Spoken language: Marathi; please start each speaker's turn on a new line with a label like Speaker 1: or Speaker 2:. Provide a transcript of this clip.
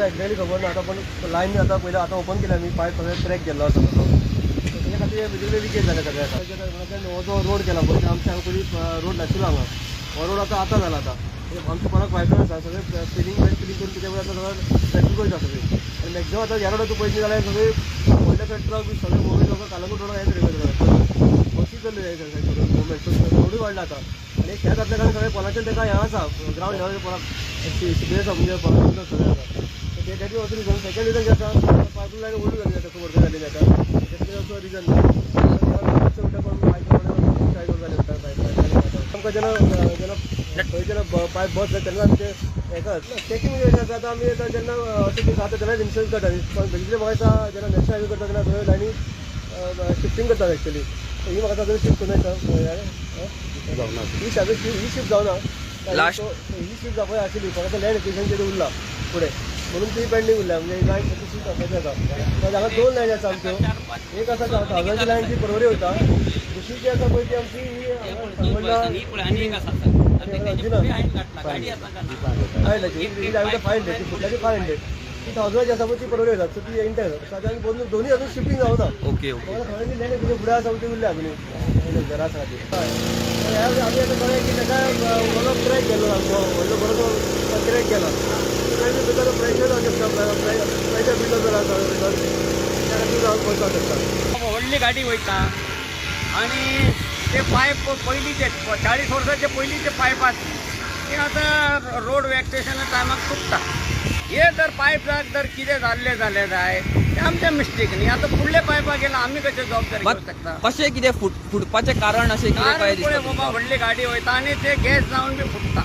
Speaker 1: एक्झॅक्टली खबर ना आता, पण लाईन आता पहिलं आता ओपन केलं मी, पाईप सगळं क्रॅक गेला होता त्याच्या खातीर बेजिकली लिकेज झालं सगळ्या जो रोड केला पळय आमच्या पयलीं रोड नाशिल्लो हांगा, हो रोड आता जाला आता आमचं परत वायफाय आसा सगळें फिलिंग करून त्याच्या वेळी आता सगळं ट्रॅकिंग करीत आसा सगळी आणि मॅक्झिमम आता ह्या रोडार तूं पळयत जाल्यार सगळे व्हडल्या ट्रॅक्टराक बी सगळे मोबाईल लोक कालंगूट रोडाक हेच रेग्युलर बसी चल्ले जाय सगळे मुवमेंट रोडूय वाडला आता आणि शेत असल्या कारण सगळे पोलाचेर ताका हें आसा ग्रावंड लेवल पोलाक शिकले आसा म्हणजे पोलाचेर सगळें आसा त्याची असं रिजन सेकंड रिजन जे आसा पायपूल लायन ओल्ड जाल्ली आसा वर्सां जाल्ली आसा त्याचे असो रिजन आमकां जेन्ना खंय जेन्ना पायप बस जाता तेन्ना ते हेका चॅकिंग आसा आतां आमी आतां जेन्ना अशें जाता तेन्ना इन्शुरन्स करता बेजिकली म्हाका दिसता जेन्ना नॅशनल हायवे करता तेन्ना थंय लायनी शिफ्टिंग करतात एक्चुअली ही म्हाका अजून शिफ्ट करून ही शिफ्ट जावना लास्ट ही शिफ्ट जावपाक आशिल्ली फक्त लँड एक्विजिशनचेर उरला फुडें म्हणून ती पेंडींग उरल्या म्हणजे लायन शिफ्ट करपाची आसा हांगा दोन लायनी आसा आमच्यो एक आसा थावजंडची लायन जी परवरी वयता दुसरी जी आसा पळय ती आमची फायव हंड्रेड फुटल्याची 500 ती 1000 जी आसा पळय ती परवरी वयता सो ती इंटर आमी दोन्ही अजून शिफ्टिंग जावना
Speaker 2: ओके ओके
Speaker 1: थोड्यांची लँड फुडें आसा ती उरल्या अजून घरा आसा खातीर आमी आतां कळ्ळें की ताका व्हडलो क्रॅक गेलो आमचो व्हडलो बरो क्रॅक गेला भितर प्रेशर प्रेशर बिल्डअप जाला त्या खातीर जावंक पडटा शकता
Speaker 3: व्हडली गाडी वयता आणि ते पायप पयलींचे 40 वर्सांचे पयलींचे पायप आसले ते आतां रोड वॅक्सेशन टायमाक तुटता हे जर पायप जर कितें जाल्लें जालें जाय ते आमचें मिस्टेक न्ही आतां फुडले पायपाक गेला आमी कशें जबाबदारी घेवंक शकता
Speaker 2: कशें कितें फुटपाचें कारण अशें कितें काय
Speaker 3: बाबा व्हडली गाडी वयता आनी ते गॅस जावन बी फुटता